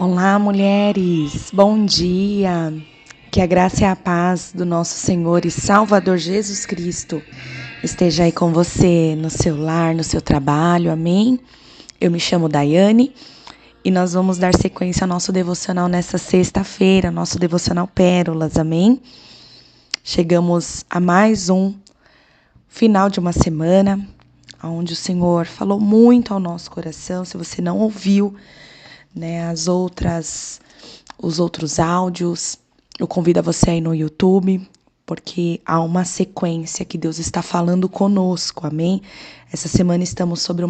Olá, mulheres! Bom dia! Que a graça e a paz do nosso Senhor e Salvador Jesus Cristo esteja aí com você, no seu lar, no seu trabalho, amém? Eu me chamo Daiane e nós vamos dar sequência ao nosso devocional nessa sexta-feira, nosso devocional Pérolas, amém? Chegamos a mais um final de uma semana, onde o Senhor falou muito ao nosso coração. Se você não ouviu, os outros áudios, eu convido a você aí no YouTube, porque há uma sequência que Deus está falando conosco, amém? Essa semana estamos sobre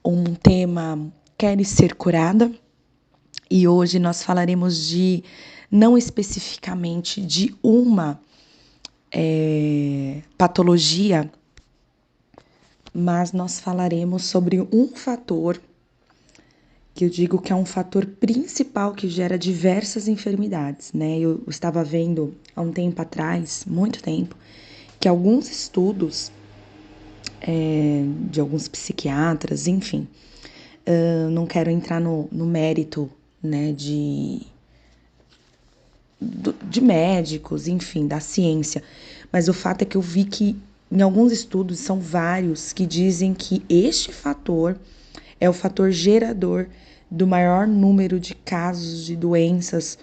um tema, queres ser curada? E hoje nós falaremos não especificamente de uma patologia, mas nós falaremos sobre um fator que eu digo que é um fator principal que gera diversas enfermidades, né? Eu estava vendo há um tempo atrás, muito tempo, que alguns estudos de alguns psiquiatras, enfim, não quero entrar no mérito, né, de médicos, enfim, da ciência, mas o fato é que eu vi que em alguns estudos, são vários, que dizem que este fator é o fator gerador do maior número de casos de doenças,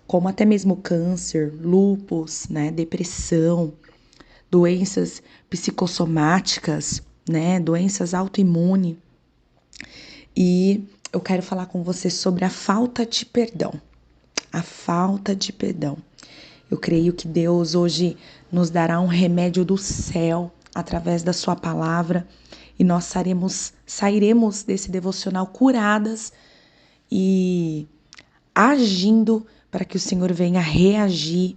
como até mesmo câncer, lúpus, né, depressão, doenças psicossomáticas, né, doenças autoimunes. E eu quero falar com você sobre a falta de perdão. A falta de perdão. Eu creio que Deus hoje nos dará um remédio do céu através da sua palavra e nós sairemos desse devocional curadas e agindo para que o Senhor venha reagir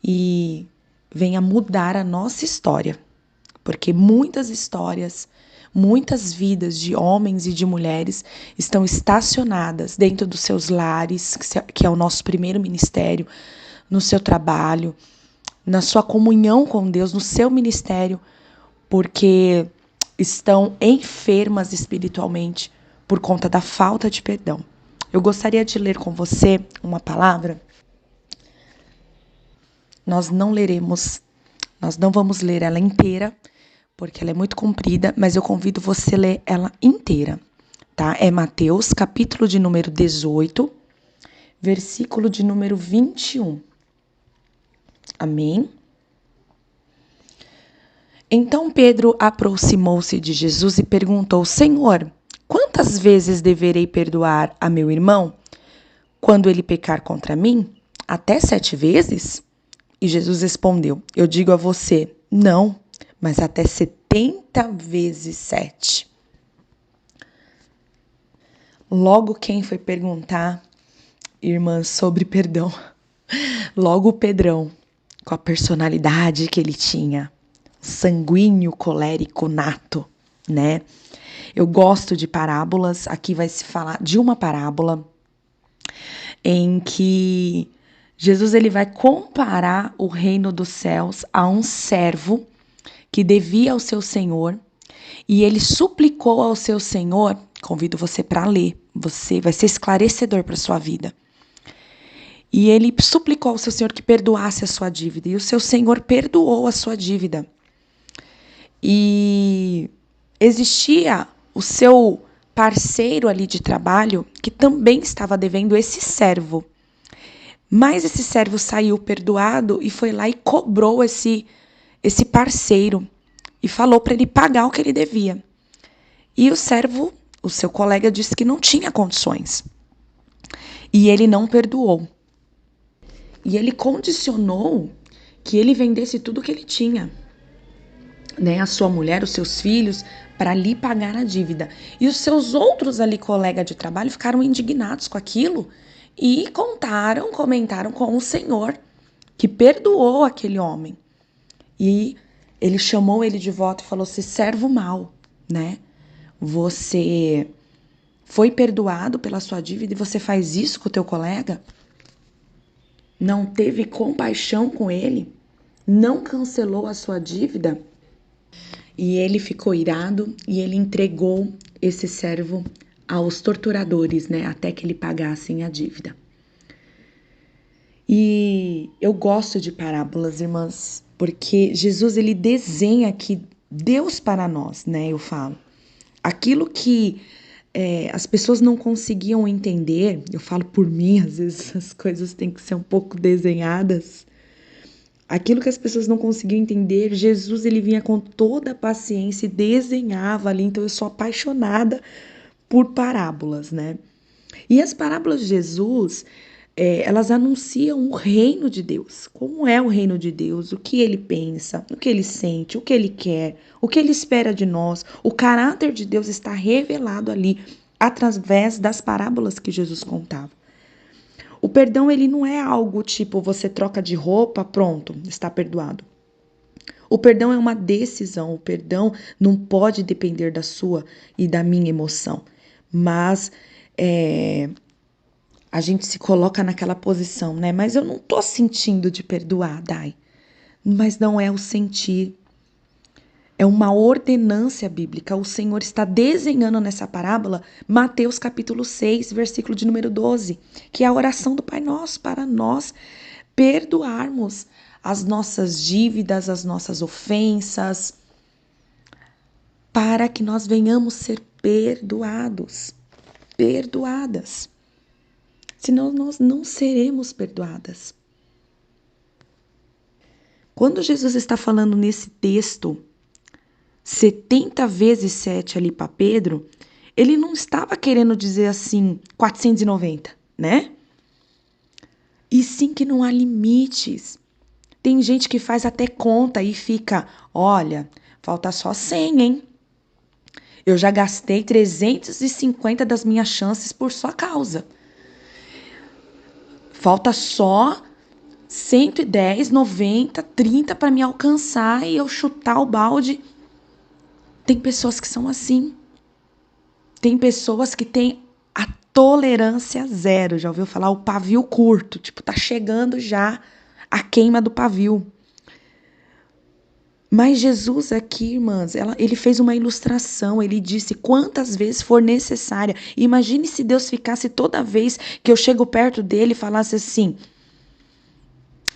e venha mudar a nossa história. Porque muitas histórias, muitas vidas de homens e de mulheres estão estacionadas dentro dos seus lares, que é o nosso primeiro ministério, no seu trabalho, na sua comunhão com Deus, no seu ministério, porque estão enfermas espiritualmente por conta da falta de perdão. Eu gostaria de ler com você uma palavra. Nós não vamos ler ela inteira, porque ela é muito comprida, mas eu convido você a ler ela inteira, tá? É Mateus, capítulo de número 18, versículo de número 21. Amém? Então Pedro aproximou-se de Jesus e perguntou: Senhor, quantas vezes deverei perdoar a meu irmão quando ele pecar contra mim? Até 7 vezes? E Jesus respondeu: Eu digo a você, não, mas até 70 vezes 7. Logo quem foi perguntar, irmãs, sobre perdão? Logo o Pedrão, com a personalidade que ele tinha, sanguíneo, colérico, nato, né? Eu gosto de parábolas. Aqui vai se falar de uma parábola em que Jesus ele vai comparar o reino dos céus a um servo que devia ao seu senhor e ele suplicou ao seu senhor. Convido você para ler, você vai ser esclarecedor para sua vida. E ele suplicou ao seu senhor que perdoasse a sua dívida, e o seu senhor perdoou a sua dívida. E existia o seu parceiro ali de trabalho que também estava devendo esse servo. Mas esse servo saiu perdoado e foi lá e cobrou esse parceiro e falou para ele pagar o que ele devia. E o servo, o seu colega, disse que não tinha condições. E ele não perdoou. E ele condicionou que ele vendesse tudo que ele tinha, né? A sua mulher, os seus filhos, para lhe pagar a dívida. E os seus outros ali colegas de trabalho ficaram indignados com aquilo e comentaram com o Senhor, que perdoou aquele homem. E ele chamou ele de volta e falou: "Se servo mau, né? Você foi perdoado pela sua dívida e você faz isso com o teu colega? Não teve compaixão com ele? Não cancelou a sua dívida?" E ele ficou irado e ele entregou esse servo aos torturadores, né, até que ele pagassem a dívida. E eu gosto de parábolas, irmãs, porque Jesus ele desenha aqui Deus para nós, né? Eu falo. Aquilo que as pessoas não conseguiam entender, eu falo por mim, às vezes as coisas têm que ser um pouco desenhadas. Aquilo que as pessoas não conseguiam entender, Jesus ele vinha com toda a paciência e desenhava ali. Então eu sou apaixonada por parábolas, né? E as parábolas de Jesus, elas anunciam o reino de Deus. Como é o reino de Deus, o que ele pensa, o que ele sente, o que ele quer, o que ele espera de nós. O caráter de Deus está revelado ali através das parábolas que Jesus contava. O perdão, ele não é algo tipo você troca de roupa, pronto, está perdoado. O perdão é uma decisão, o perdão não pode depender da sua e da minha emoção, mas a gente se coloca naquela posição, né? Mas eu não tô sentindo de perdoar, Dai. Mas não é o sentir. É uma ordenância bíblica. O Senhor está desenhando nessa parábola Mateus capítulo 6, versículo de número 12, que é a oração do Pai Nosso para nós perdoarmos as nossas dívidas, as nossas ofensas, para que nós venhamos ser perdoados, perdoadas. Senão nós não seremos perdoadas. Quando Jesus está falando nesse texto, 70 vezes 7 ali para Pedro, ele não estava querendo dizer assim, 490, né? E sim que não há limites. Tem gente que faz até conta e fica, olha, falta só 100, hein? Eu já gastei 350 das minhas chances por sua causa. Falta só 110, 90, 30 para me alcançar e eu chutar o balde. Tem pessoas que são assim. Tem pessoas que têm a tolerância zero. Já ouviu falar o pavio curto? Tipo, tá chegando já a queima do pavio. Mas Jesus aqui, irmãs, ele fez uma ilustração. Ele disse quantas vezes for necessária. Imagine se Deus ficasse toda vez que eu chego perto dele e falasse assim: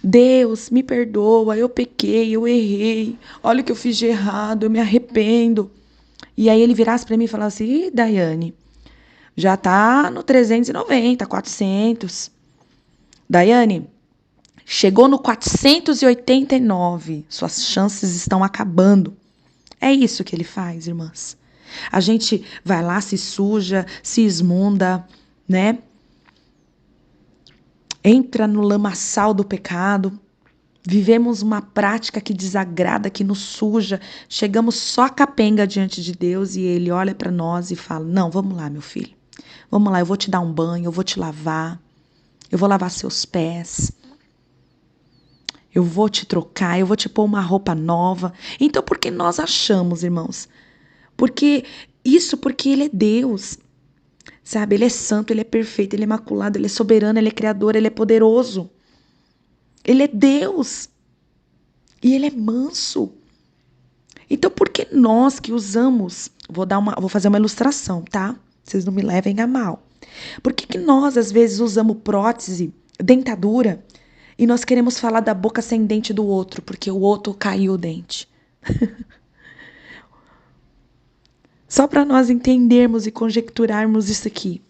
Deus, me perdoa, eu pequei, eu errei. Olha o que eu fiz de errado, eu me arrependo. E aí ele virasse para mim e falasse: Ih, Daiane, já tá no 390, 400. Daiane, chegou no 489. Suas chances estão acabando. É isso que ele faz, irmãs. A gente vai lá, se suja, se esmunda, né? Entra no lamaçal do pecado. Vivemos uma prática que desagrada, que nos suja. Chegamos só capenga diante de Deus e Ele olha para nós e fala: não, vamos lá, meu filho. Vamos lá, eu vou te dar um banho, eu vou te lavar. Eu vou lavar seus pés. Eu vou te trocar, eu vou te pôr uma roupa nova. Então, por que nós achamos, irmãos? Porque Ele é Deus. Sabe, Ele é santo, Ele é perfeito, Ele é imaculado, Ele é soberano, Ele é criador, Ele é poderoso. Ele é Deus. E Ele é manso. Então, por que nós que usamos... Vou fazer uma ilustração, tá? Vocês não me levem a mal. Por que nós, às vezes, usamos prótese, dentadura, e nós queremos falar da boca sem dente do outro, porque o outro caiu o dente? Só para nós entendermos e conjecturarmos isso aqui.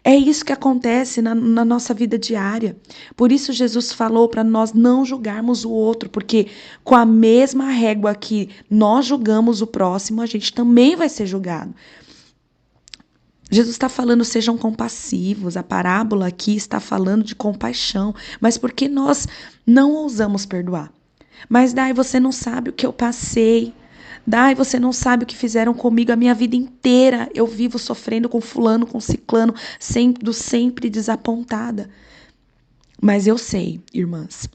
É isso que acontece na nossa vida diária. Por isso Jesus falou para nós não julgarmos o outro, porque com a mesma régua que nós julgamos o próximo, a gente também vai ser julgado. Jesus está falando, sejam compassivos. A parábola aqui está falando de compaixão. Mas por que nós não ousamos perdoar? Mas, Dai, você não sabe o que eu passei. Dai, você não sabe o que fizeram comigo a minha vida inteira. Eu vivo sofrendo com fulano, com ciclano, sendo sempre desapontada. Mas eu sei, irmãs,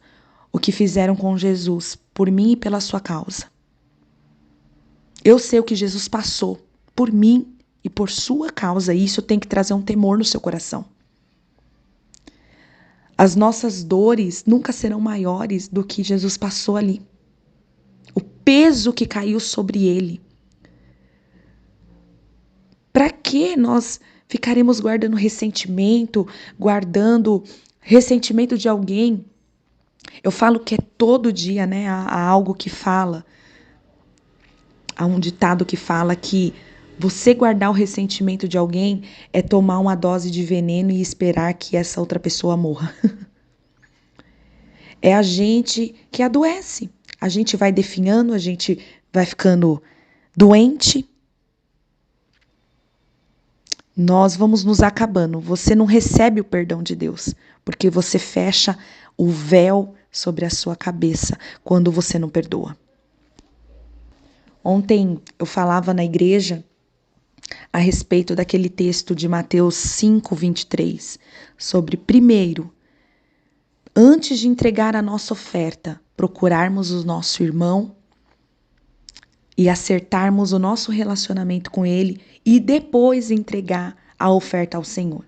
o que fizeram com Jesus, por mim e pela sua causa. Eu sei o que Jesus passou por mim e por sua causa. E isso tem que trazer um temor no seu coração. As nossas dores nunca serão maiores do que Jesus passou ali. O peso que caiu sobre ele. Para que nós ficaremos guardando ressentimento de alguém. Eu falo que é todo dia, né? Há algo que fala, há um ditado que fala que você guardar o ressentimento de alguém é tomar uma dose de veneno e esperar que essa outra pessoa morra. É a gente que adoece. A gente vai definhando, a gente vai ficando doente. Nós vamos nos acabando. Você não recebe o perdão de Deus, porque você fecha o véu sobre a sua cabeça quando você não perdoa. Ontem eu falava na igreja a respeito daquele texto de Mateus 5:23, sobre primeiro, antes de entregar a nossa oferta, procurarmos o nosso irmão e acertarmos o nosso relacionamento com ele e depois entregar a oferta ao Senhor.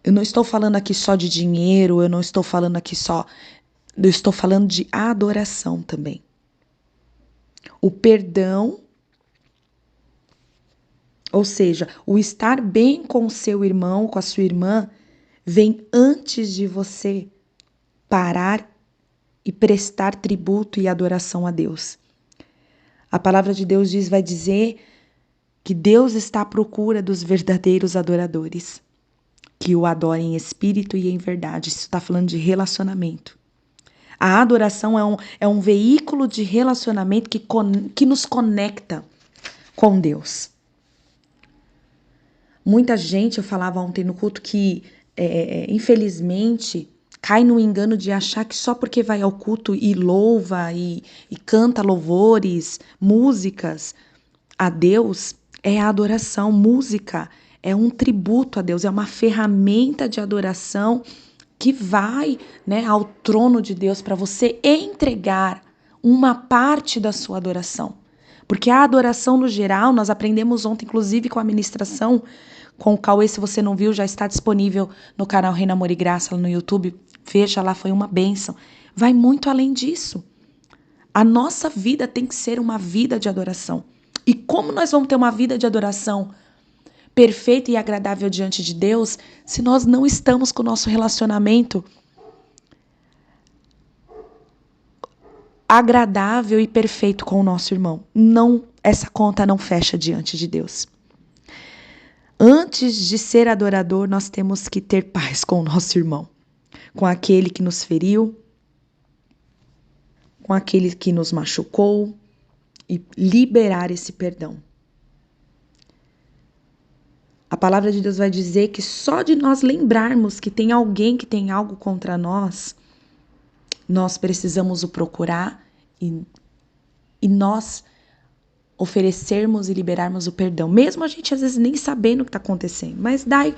Eu não estou falando aqui só de dinheiro, eu estou falando de adoração também. O perdão, ou seja, o estar bem com o seu irmão, com a sua irmã, vem antes de você parar e prestar tributo e adoração a Deus. A palavra de Deus vai dizer que Deus está à procura dos verdadeiros adoradores, que o adorem em espírito e em verdade. Isso está falando de relacionamento. A adoração é um veículo de relacionamento que nos conecta com Deus. Muita gente, eu falava ontem no culto, que infelizmente cai no engano de achar que só porque vai ao culto e louva e canta louvores, músicas a Deus, é a adoração. Música é um tributo a Deus, é uma ferramenta de adoração que vai, né, ao trono de Deus para você entregar uma parte da sua adoração. Porque a adoração no geral, nós aprendemos ontem, inclusive com a ministração, com o Cauê, se você não viu, já está disponível no canal Reina Amor e Graça no YouTube. Veja lá, foi uma bênção. Vai muito além disso. A nossa vida tem que ser uma vida de adoração. E como nós vamos ter uma vida de adoração perfeita e agradável diante de Deus se nós não estamos com o nosso relacionamento agradável e perfeito com o nosso irmão? Não, essa conta não fecha diante de Deus. Antes de ser adorador, nós temos que ter paz com o nosso irmão, com aquele que nos feriu, com aquele que nos machucou, e liberar esse perdão. A palavra de Deus vai dizer que só de nós lembrarmos que tem alguém que tem algo contra nós, nós precisamos o procurar e nós oferecermos e liberarmos o perdão. Mesmo a gente às vezes nem sabendo o que está acontecendo. Mas daí,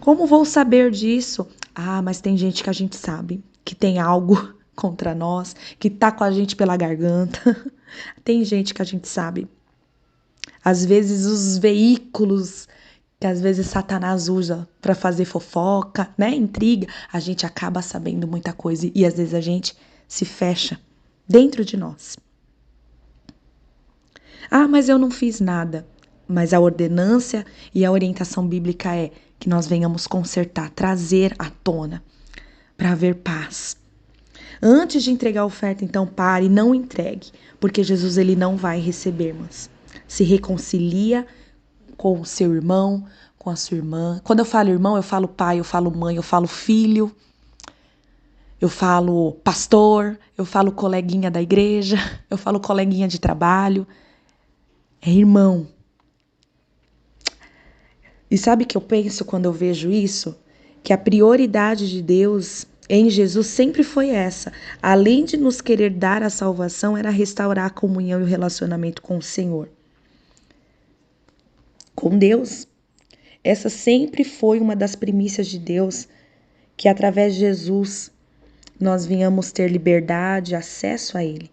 como vou saber disso? Mas tem gente que a gente sabe que tem algo contra nós, que tá com a gente pela garganta. Tem gente que a gente sabe. Às vezes os veículos que às vezes Satanás usa para fazer fofoca, né, intriga, a gente acaba sabendo muita coisa e às vezes a gente se fecha dentro de nós. Mas eu não fiz nada. Mas a ordenância e a orientação bíblica é que nós venhamos consertar, trazer à tona, para haver paz. Antes de entregar a oferta, então, pare e não entregue, porque Jesus ele não vai receber, mas se reconcilia com o seu irmão, com a sua irmã. Quando eu falo irmão, eu falo pai, eu falo mãe, eu falo filho, eu falo pastor, eu falo coleguinha da igreja, eu falo coleguinha de trabalho. É irmão. E sabe o que eu penso quando eu vejo isso? Que a prioridade de Deus em Jesus sempre foi essa. Além de nos querer dar a salvação, era restaurar a comunhão e o relacionamento com o Senhor. Com Deus. Essa sempre foi uma das primícias de Deus, que através de Jesus nós venhamos ter liberdade, acesso a Ele.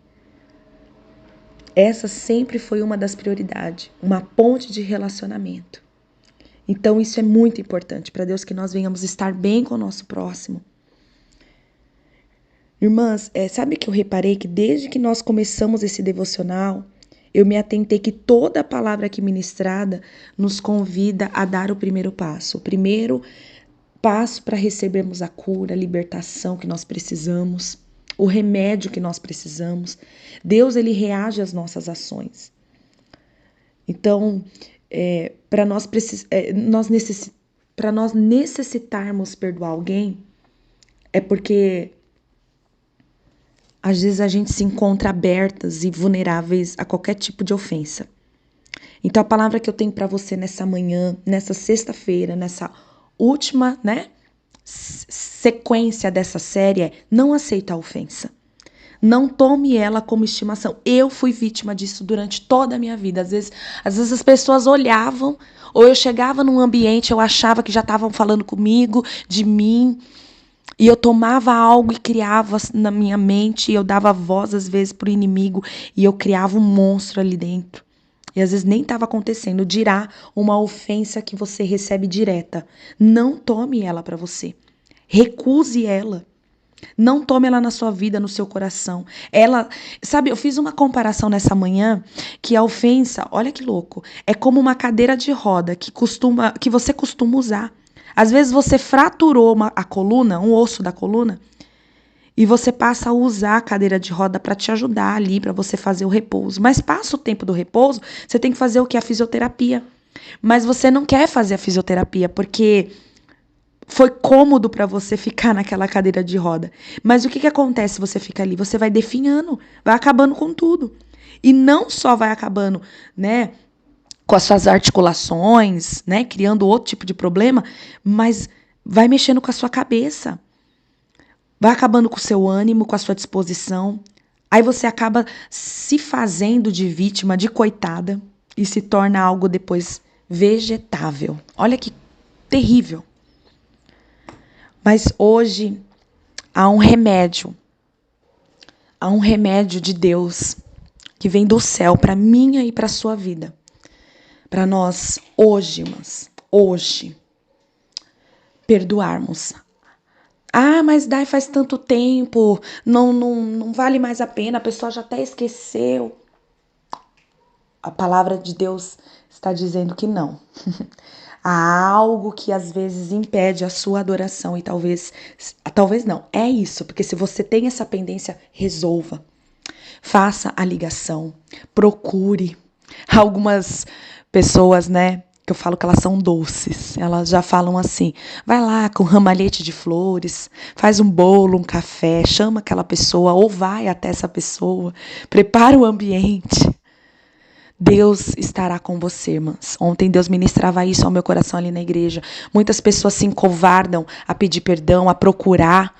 Essa sempre foi uma das prioridades, uma ponte de relacionamento. Então isso é muito importante para Deus, que nós venhamos estar bem com o nosso próximo. Irmãs, sabe que eu reparei que desde que nós começamos esse devocional, Eu me atentei que toda a palavra aqui ministrada nos convida a dar o primeiro passo. O primeiro passo para recebermos a cura, a libertação que nós precisamos, o remédio que nós precisamos. Deus, ele reage às nossas ações. Então, para nós necessitarmos perdoar alguém, é porque às vezes a gente se encontra abertas e vulneráveis a qualquer tipo de ofensa. Então a palavra que eu tenho para você nessa manhã, nessa sexta-feira, nessa última, sequência dessa série é: não aceita a ofensa. Não tome ela como estimação. Eu fui vítima disso durante toda a minha vida. Às vezes as pessoas olhavam, ou eu chegava num ambiente, eu achava que já estavam falando comigo, de mim, e eu tomava algo e criava na minha mente, e eu dava voz às vezes pro inimigo, e eu criava um monstro ali dentro. E às vezes nem estava acontecendo, dirá uma ofensa que você recebe direta. Não tome ela para você. Recuse ela. Não tome ela na sua vida, no seu coração. Sabe, eu fiz uma comparação nessa manhã que a ofensa, olha que louco, é como uma cadeira de roda que você costuma usar. Às vezes você fraturou a coluna, um osso da coluna, e você passa a usar a cadeira de roda para te ajudar ali, para você fazer o repouso. Mas passa o tempo do repouso, você tem que fazer o que? A fisioterapia. Mas você não quer fazer a fisioterapia porque foi cômodo para você ficar naquela cadeira de roda. Mas o que acontece se você fica ali? Você vai definhando, vai acabando com tudo. E não só vai acabando, com as suas articulações, criando outro tipo de problema, mas vai mexendo com a sua cabeça. Vai acabando com o seu ânimo, com a sua disposição. Aí você acaba se fazendo de vítima, de coitada, e se torna algo depois vegetável. Olha que terrível. Mas hoje há um remédio de Deus que vem do céu para minha e para a sua vida. Para nós hoje, perdoarmos. Ah, mas daí faz tanto tempo, não vale mais a pena, a pessoa já até esqueceu. A palavra de Deus está dizendo que não. Há algo que às vezes impede a sua adoração e talvez não, é isso, porque se você tem essa pendência, resolva. Faça a ligação, procure. Algumas pessoas, que eu falo que elas são doces, elas já falam assim: vai lá com ramalhete de flores, faz um bolo, um café, chama aquela pessoa ou vai até essa pessoa, prepara o ambiente. Deus estará com você, irmãs. Ontem Deus ministrava isso ao meu coração ali na igreja. Muitas pessoas se encovardam a pedir perdão, a procurar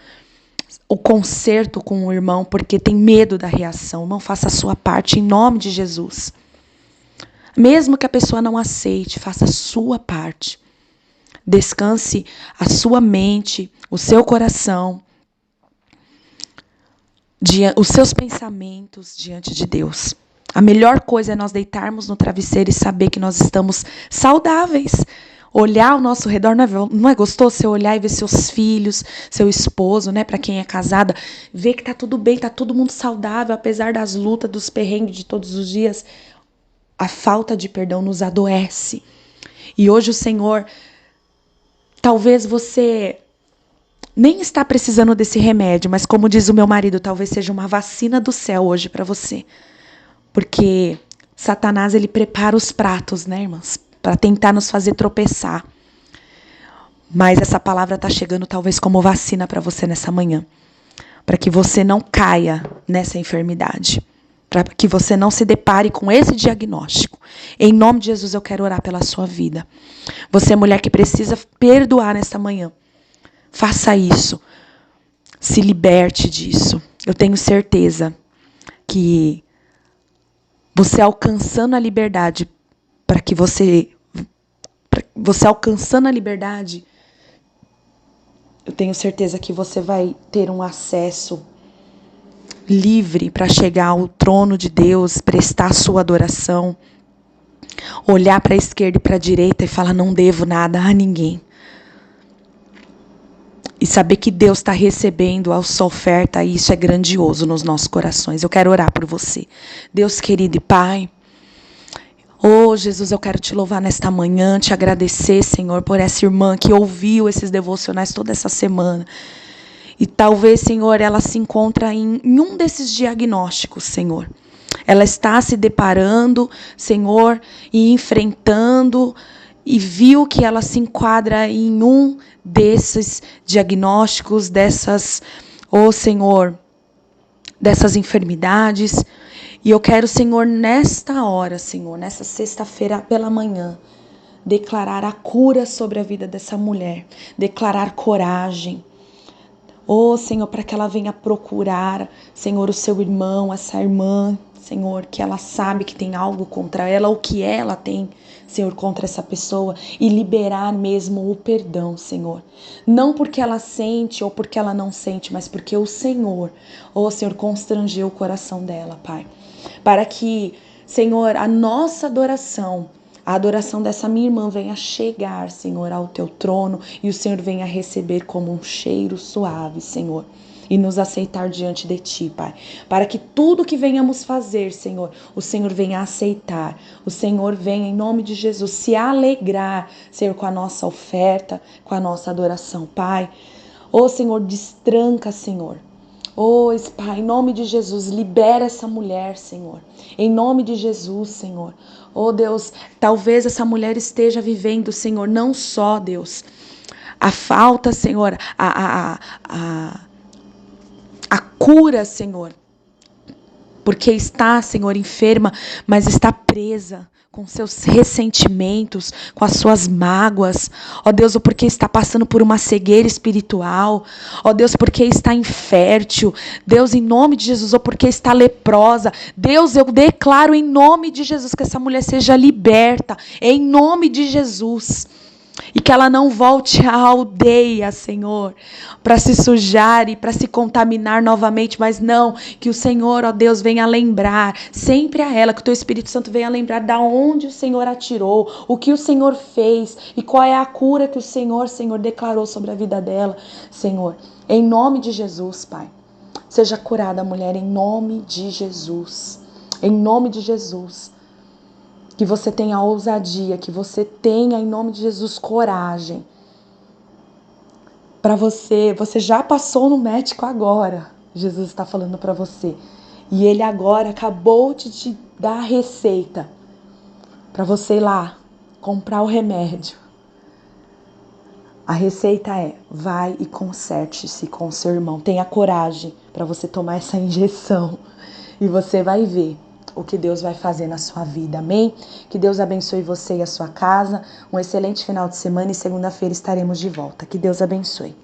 o conserto com o irmão, porque tem medo da reação. Não faça a sua parte em nome de Jesus. Mesmo que a pessoa não aceite, faça a sua parte. Descanse a sua mente, o seu coração, os seus pensamentos diante de Deus. A melhor coisa é nós deitarmos no travesseiro e saber que nós estamos saudáveis. Olhar ao nosso redor, não é gostoso você olhar e ver seus filhos, seu esposo, para quem é casada, ver que tá tudo bem, tá todo mundo saudável, apesar das lutas, dos perrengues de todos os dias. A falta de perdão nos adoece. E hoje o Senhor, talvez você nem está precisando desse remédio, mas como diz o meu marido, talvez seja uma vacina do céu hoje para você. Porque Satanás, ele prepara os pratos, irmãs? Para tentar nos fazer tropeçar. Mas essa palavra está chegando talvez como vacina para você nessa manhã. Para que você não caia nessa enfermidade. Para que você não se depare com esse diagnóstico. Em nome de Jesus, eu quero orar pela sua vida. Você é mulher que precisa perdoar nessa manhã. Faça isso. Se liberte disso. Eu tenho certeza que você alcançando a liberdade, você alcançando a liberdade, eu tenho certeza que você vai ter um acesso livre para chegar ao trono de Deus, prestar sua adoração, olhar para a esquerda e para a direita e falar: não devo nada a ninguém. E saber que Deus está recebendo a sua oferta, e isso é grandioso nos nossos corações. Eu quero orar por você. Deus querido e Pai, Oh, Jesus, eu quero te louvar nesta manhã, te agradecer, Senhor, por essa irmã que ouviu esses devocionais toda essa semana. E talvez, Senhor, ela se encontra em um desses diagnósticos, Senhor. Ela está se deparando, Senhor, e enfrentando, e viu que ela se enquadra em um desses diagnósticos, dessas, oh Senhor, dessas enfermidades. E eu quero, Senhor, nesta hora, Senhor, nessa sexta-feira pela manhã, declarar a cura sobre a vida dessa mulher, declarar coragem. Oh, Senhor, para que ela venha procurar, Senhor, o seu irmão, essa irmã, Senhor, que ela sabe que tem algo contra ela, ou que ela tem, Senhor, contra essa pessoa, e liberar mesmo o perdão, Senhor. Não porque ela sente ou porque ela não sente, mas porque o Senhor, oh, Senhor, constrangeu o coração dela, Pai. Para que, Senhor, a nossa adoração, a adoração dessa minha irmã venha chegar, Senhor, ao teu trono e o Senhor venha receber como um cheiro suave, Senhor, e nos aceitar diante de ti, Pai. Para que tudo que venhamos fazer, Senhor, o Senhor venha aceitar, o Senhor venha, em nome de Jesus, se alegrar, Senhor, com a nossa oferta, com a nossa adoração, Pai. Ô, Senhor, destranca, Senhor. Oh, Pai, em nome de Jesus, libera essa mulher, Senhor. Em nome de Jesus, Senhor. Oh, Deus, talvez essa mulher esteja vivendo, Senhor, não só, Deus, a falta, Senhor, a cura, Senhor, porque está, Senhor, enferma, mas está presa com seus ressentimentos, com as suas mágoas. Ó Deus, ou porque está passando por uma cegueira espiritual. Ó Deus, porque está infértil. Deus, em nome de Jesus, ou porque está leprosa. Deus, eu declaro em nome de Jesus que essa mulher seja liberta, em nome de Jesus. E que ela não volte à aldeia, Senhor, para se sujar e para se contaminar novamente, mas não, que o Senhor, ó Deus, venha lembrar sempre a ela, que o teu Espírito Santo venha lembrar da onde o Senhor a tirou, o que o Senhor fez e qual é a cura que o Senhor, declarou sobre a vida dela, Senhor. Em nome de Jesus, Pai. Seja curada, mulher, em nome de Jesus. Em nome de Jesus. Que você tenha ousadia, que você tenha, em nome de Jesus, coragem. Para você já passou no médico agora. Jesus está falando para você. E ele agora acabou de te dar a receita para você ir lá comprar o remédio. A receita é: vai e conserte-se com seu irmão. Tenha coragem para você tomar essa injeção. E você vai ver o que Deus vai fazer na sua vida, amém? Que Deus abençoe você e a sua casa. Um excelente final de semana e segunda-feira estaremos de volta. Que Deus abençoe.